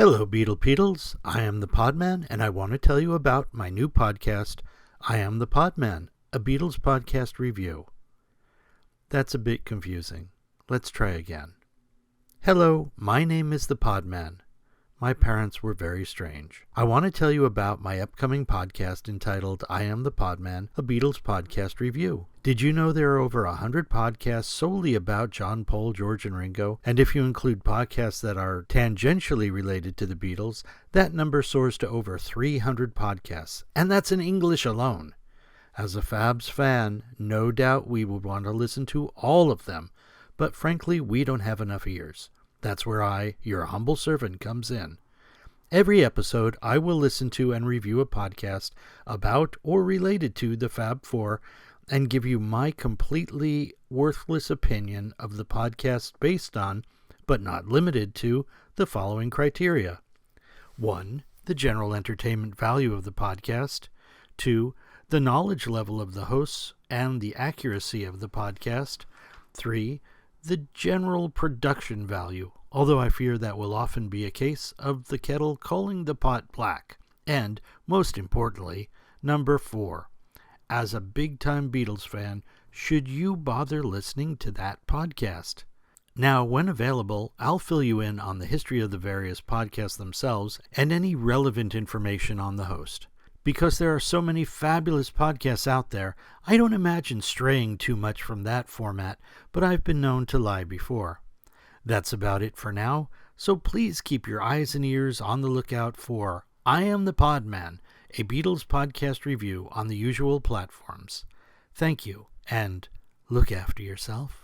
Hello, Beatle Peatles. I am the Podman, and I want to tell you about my new podcast, I Am the Podman, a Beatles Podcast review. That's a bit confusing. Let's try again. Hello, my name is the Podman. My parents were very strange. I want to tell you about my upcoming podcast entitled I Am the Podman, a Beatles Podcast review. Did you know there are over 100 podcasts solely about John, Paul, George, and Ringo? And if you include podcasts that are tangentially related to the Beatles, that number soars to over 300 podcasts. And that's in English alone. As a Fabs fan, no doubt we would want to listen to all of them. But frankly, we don't have enough ears. That's where I, your humble servant, comes in. Every episode, I will listen to and review a podcast about or related to the Fab Four and give you my completely worthless opinion of the podcast based on, but not limited to, the following criteria. 1. The general entertainment value of the podcast. 2. The knowledge level of the hosts and the accuracy of the podcast. 3. The general production value, although I fear that will often be a case of the kettle calling the pot black. And, most importantly, number 4. As a big-time Beatles fan, should you bother listening to that podcast? Now, when available, I'll fill you in on the history of the various podcasts themselves and any relevant information on the host. Because there are so many fabulous podcasts out there, I don't imagine straying too much from that format, but I've been known to lie before. That's about it for now, so please keep your eyes and ears on the lookout for I Am the Podman, a Beatles podcast review on the usual platforms. Thank you, and look after yourself.